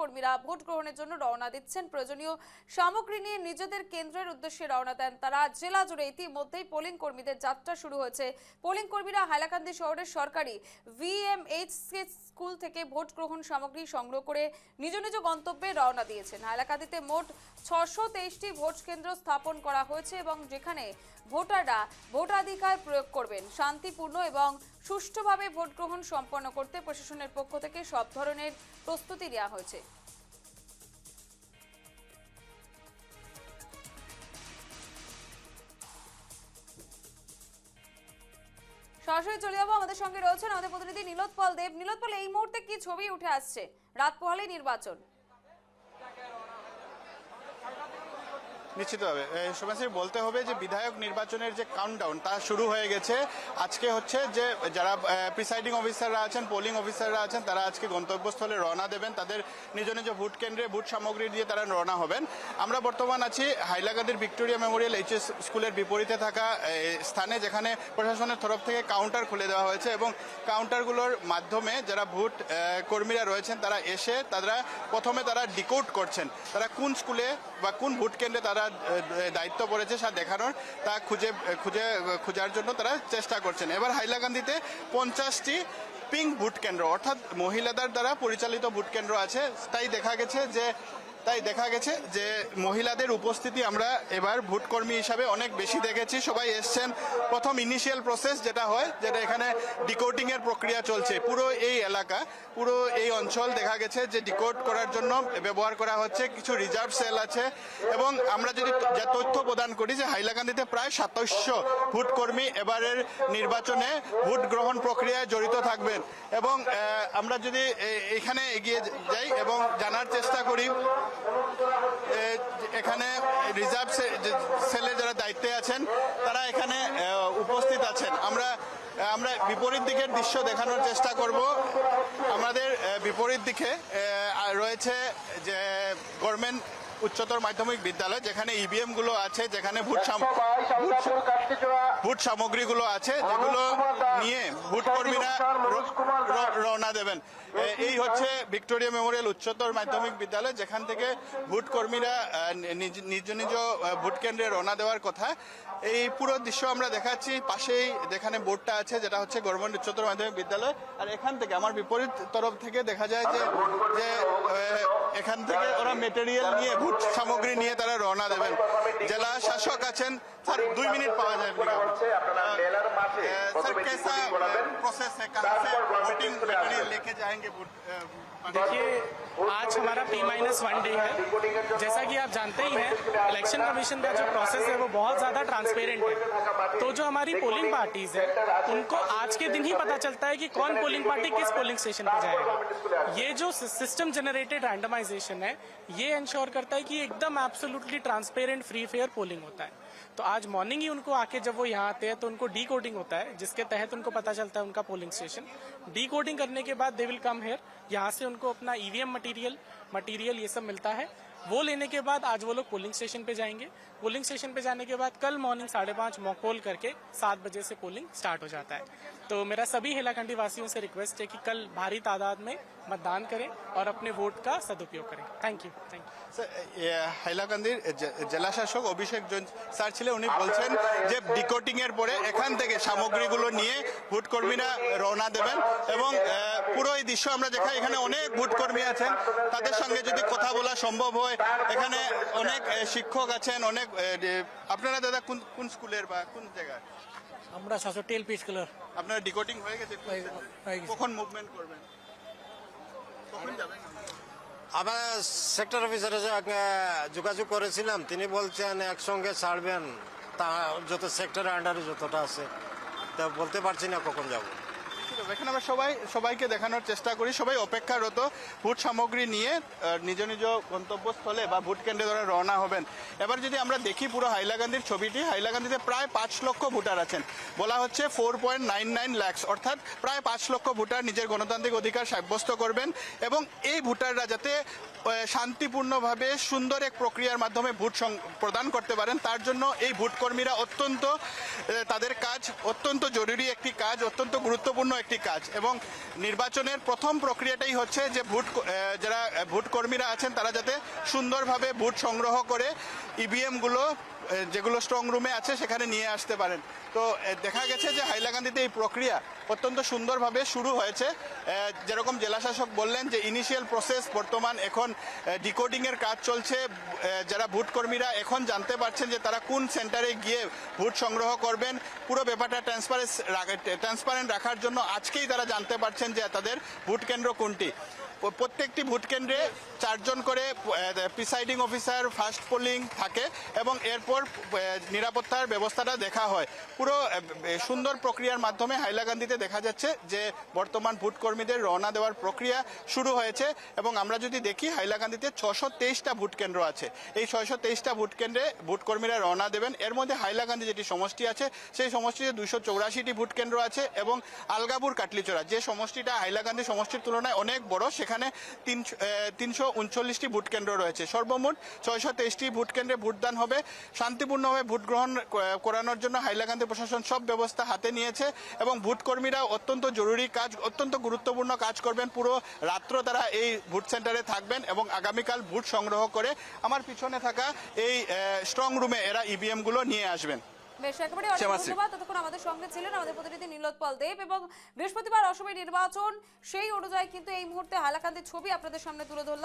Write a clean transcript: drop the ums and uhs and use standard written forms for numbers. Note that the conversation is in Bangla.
কর্মীরা ভোট গ্রহণের জন্য রওনা দিচ্ছেন। প্রয়োজনীয় সামগ্রী নিয়ে নিজেদের কেন্দ্রের উদ্দেশ্যে রওনা দেন তারা। জেলা জুড়ে ইতিমধ্যেই পোলিং কর্মীদের যাত্রা শুরু হয়েছে। পোলিং কর্মীরা হাইলাকান্দি শহরের সরকারি VMHC স্কুল থেকে ভোট গ্রহণ সামগ্রী সংগ্রহ করে নিজ নিজ গন্তব্যে রওনা দিয়েছেন। হাইলাকান্দিতে মোট 623টি ভোট কেন্দ্র স্থাপন করা হয়েছে এবং যেখানে ভোটাররা ভোটাধিকার প্রয়োগ করবেন। শান্তিপূর্ণ এবং সুষ্ঠুভাবে ভোট গ্রহণ সম্পন্ন করতে প্রশাসনের পক্ষ থেকে সব ধরনের প্রস্তুতি নেওয়া হয়েছে। সরাসরি চলে যাবো, আমাদের সঙ্গে রয়েছেন আমাদের প্রতিনিধি নীলোৎপল দেব। নীলোৎপল, এই মুহূর্তে কি ছবি উঠে আসছে? রাত পোহালে নির্বাচন। নিশ্চিতভাবে শুভাশ্রী বলতে হবে যে বিধায়ক নির্বাচনের যে কাউন্টডাউন তা শুরু হয়ে গেছে। আজকে হচ্ছে যে যারা প্রিসাইডিং অফিসাররা আছেন, পোলিং অফিসাররা আছেন, তারা আজকে গন্তব্যস্থলে রওনা দেবেন। তাদের নিজ নিজ ভোট কেন্দ্রে ভোট সামগ্রী দিয়ে তারা রওনা হবেন। আমরা বর্তমান আছি হাইলাকান্দির ভিক্টোরিয়া মেমোরিয়াল HS স্কুলের বিপরীতে থাকা স্থানে, যেখানে প্রশাসনের তরফ থেকে কাউন্টার খুলে দেওয়া হয়েছে এবং কাউন্টারগুলোর মাধ্যমে যারা ভোট কর্মীরা রয়েছেন তারা এসে প্রথমে তারা ডিকোড করছেন তারা কোন স্কুলে বা কোন ভোট কেন্দ্রে তারা দায়িত্ব পড়েছে সে দেখানোর তা খোঁজার জন্য তারা চেষ্টা করছেন। এবার হাইলাকান্দিতে 50টি পিঙ্ক ভোট কেন্দ্র অর্থাৎ মহিলাদের দ্বারা পরিচালিত ভোট কেন্দ্র আছে। তাই দেখা গেছে যে মহিলাদের উপস্থিতি আমরা এবার ভোটকর্মী হিসাবে অনেক বেশি দেখেছি। সবাই এসছেন। প্রথম ইনিশিয়াল প্রসেস যেটা এখানে ডিকোডিং এর প্রক্রিয়া চলছে। পুরো এই এলাকা, পুরো এই অঞ্চল দেখা গেছে যে ডিকোড করার জন্য ব্যবহার করা হচ্ছে। কিছু রিজার্ভ সেল আছে এবং আমরা যদি যে তথ্য প্রদান করি যে হাইলাকান্দিতে প্রায় 2700 ভোটকর্মী এবারের নির্বাচনে ভোট গ্রহণ প্রক্রিয়ায় জড়িত থাকবেন। এবং আমরা যদি এখানে এগিয়ে যাই এবং জানার চেষ্টা করি এখানে রিজার্ভ সেলের যারা দায়িত্বে আছেন তারা এখানে উপস্থিত আছেন। আমরা বিপরীত দিকের দৃশ্য দেখানোর চেষ্টা করব। আমাদের বিপরীত দিকে রয়েছে যে গভর্নমেন্ট উচ্চতর মাধ্যমিক বিদ্যালয়, যেখানে EVM গুলো আছে, যেখানে ভোট সামগ্রীগুলো আছে, যেগুলো নিয়ে ভোট কর্মীরা রওনা দেবেন। এই হচ্ছে ভিক্টোরিয়া মেমোরিয়াল উচ্চতর মাধ্যমিক বিদ্যালয়, যেখান থেকে ভোট কর্মীরা নিজ নিজ ভোট কেন্দ্রে রওনা দেওয়ার কথা। এই পুরো দৃশ্য আমরা দেখাচ্ছি। পাশেই যেখানে বোর্ডটা আছে যেটা হচ্ছে গভর্নমেন্ট উচ্চতর মাধ্যমিক বিদ্যালয়। আর এখান থেকে আমার বিপরীত তরফ থেকে দেখা যায় যে এখান থেকে ওরা মেটেরিয়াল নিয়ে ভোট সামগ্রী নিয়ে তারা রওনা দেবেন। জেলা শাসক আছেন। सर 2 मिनट पावा जाए सर, कैसा प्रोसेस है, कहाँ से वोटिंग मटेरियल लेके जाएंगे? देखिए, आज हमारा P-1 डे है। जैसा कि आप जानते ही हैं, इलेक्शन कमीशन का जो प्रोसेस है वो बहुत ज़्यादा ट्रांसपेरेंट है। तो जो हमारी पोलिंग पार्टीज है उनको आज के दिन ही पता चलता है कि कौन पोलिंग पार्टी किस पोलिंग स्टेशन पर जाएगा। ये जो सिस्टम जनरेटेड रैंडमाइजेशन है ये इंश्योर करता है कि एकदम absolutely transparent free fair polling होता है। तो आज मॉर्निंग ही उनको आके जब वो यहाँ आते हैं तो उनको डी कोडिंग होता है, जिसके तहत उनको पता चलता है उनका पोलिंग स्टेशन। डी कोडिंग करने के बाद दे विल कम हेयर, यहाँ से उनको अपना EVM मटीरियल ये सब मिलता है। वो लेने के बाद आज वो लोग पोलिंग स्टेशन पे जाएंगे। पोलिंग स्टेशन पे जाने के बाद कल मॉर्निंग 5:30 मॉक पोल करके 7 बजे से पोलिंग स्टार्ट हो जाता है। तो मेरा सभी हैलाकंदी वासियों से रिक्वेस्ट है कि कल भारी तादाद में मतदान करें और अपने वोट का सदुपयोग करें। Thank you. স্যার, হাইলাকান্দির জেলা শাসক অভিষেক জৈন স্যার ছিলেন। উনি বলছেন যে ডিকোডিং এর পরে এখান থেকে সামগ্রীগুলো নিয়ে ভোটকর্মীরা রওনা দেবেন এবং পুরো এই দৃশ্য আমরা দেখাই। এখানে অনেক ভোটকর্মী আছেন, তাদের সঙ্গে যদি কথা বলা সম্ভব হয়। এখানে অনেক শিক্ষক আছেন, অনেক। আপনারা দাদা কোন স্কুলের বা কোন জায়গায়? আমরা 66 LP স্কুলের। আপনারা ডিকোডিং হয়ে গেছে? কখন মুভমেন্ট করবেন, কখন যাবেন? আমরা সেক্টর অফিসারের সঙ্গে যোগাযোগ করেছিলাম, তিনি বলছেন একসঙ্গে ছাড়বেন, তা যত সেক্টরের আন্ডারে যতটা আছে, তা বলতে পারছি না কখন যাব। এখানে আমরা সবাইকে দেখানোর চেষ্টা করি। সবাই অপেক্ষারত ভোট সামগ্রী নিয়ে নিজ নিজ গন্তব্যস্থলে বা ভোট কেন্দ্রে ধরে রওনা হবেন। এবার যদি আমরা দেখি পুরো হাইলাকান্দির ছবিটি, হাইলাকান্দিতে প্রায় 5 লক্ষ ভোটার আছেন। বলা হচ্ছে 4.99 লাখ, অর্থাৎ প্রায় 5 লক্ষ ভোটার নিজের গণতান্ত্রিক অধিকার সাব্যস্ত করবেন এবং এই ভোটাররা যাতে শান্তিপূর্ণভাবে সুন্দর এক প্রক্রিয়ার মাধ্যমে ভোট প্রদান করতে পারেন। তার জন্য এই ভোট কর্মীরা অত্যন্ত তাদের কাজ অত্যন্ত জরুরি একটি কাজ, অত্যন্ত গুরুত্বপূর্ণ একটি কাজ। এবং নির্বাচনের প্রথম প্রক্রিয়াটাই হচ্ছে যে যারা ভোট কর্মীরা আছেন তারা যাতে সুন্দরভাবে ভোট সংগ্রহ করে ইভিএমগুলো যেগুলো স্ট্রং রুমে আছে সেখানে নিয়ে আসতে পারেন। তো দেখা গেছে যে হাইলাকান্দিতে এই প্রক্রিয়া অত্যন্ত সুন্দরভাবে শুরু হয়েছে। যেরকম জেলাশাসক বললেন যে ইনিশিয়াল প্রসেস বর্তমান এখন ডিকোডিংয়ের কাজ চলছে। যারা ভোট কর্মীরা এখন জানতে পারছেন যে তারা কোন সেন্টারে গিয়ে ভোট সংগ্রহ করবেন। পুরো ব্যাপারটা ট্রান্সপারেন্ট রাখার জন্য আজকেই তারা জানতে পারছেন যে তাদের ভোট কেন্দ্র কোনটি। প্রত্যেকটি ভোট কেন্দ্রে 4 জন করে প্রিসাইডিং অফিসার ফার্স্ট পোলিং থাকে এবং এরপর নিরাপত্তার ব্যবস্থাটা দেখা হয়। পুরো সুন্দর প্রক্রিয়ার মাধ্যমে হাইলাকান্দিতে দেখা যাচ্ছে যে বর্তমান ভোট কর্মীদের রওনা দেওয়ার প্রক্রিয়া শুরু হয়েছে। এবং আমরা যদি দেখি হাইলাকান্দিতে 623টা ভোট কেন্দ্র আছে। এই 623টা ভোট কেন্দ্রে ভোট কর্মীরা রওনা দেবেন। এর মধ্যে হাইলাকান্দি যেটি সমষ্টি আছে সেই সমষ্টিতে 284টি ভোট কেন্দ্র আছে এবং আলগাপুর কাটলিচড়া যে সমষ্টিটা হাইলাকান্দি সমষ্টির তুলনায় অনেক বড় সেখানে 339টি ভোট কেন্দ্র রয়েছে। সর্বমোট 623টি ভোট কেন্দ্রে ভোটদান হবে। শান্তিপূর্ণভাবে ভোট গ্রহণ করানোর জন্য হাইলাকান্দি প্রশাসন সব ব্যবস্থা হাতে নিয়েছে এবং ভোট কর্মীরা অত্যন্ত জরুরি কাজ, অত্যন্ত গুরুত্বপূর্ণ কাজ করবেন। পুরো রাত্র তারা এই ভোট সেন্টারে থাকবেন এবং আগামীকাল ভোট সংগ্রহ করে আমার পিছনে থাকা এই স্ট্রং রুমে এরা ইভিএম গুলো নিয়ে আসবেন। বেশ, একেবারে অনেক ধন্যবাদ। ততক্ষণ আমাদের সঙ্গে ছিলেন আমাদের প্রতিনিধি নীলোৎপল দেব। এবং বৃহস্পতিবার অসময় নির্বাচন, সেই অনুযায়ী কিন্তু এই মুহূর্তে হাইলাকান্দির ছবি আপনাদের সামনে তুলে ধরলাম।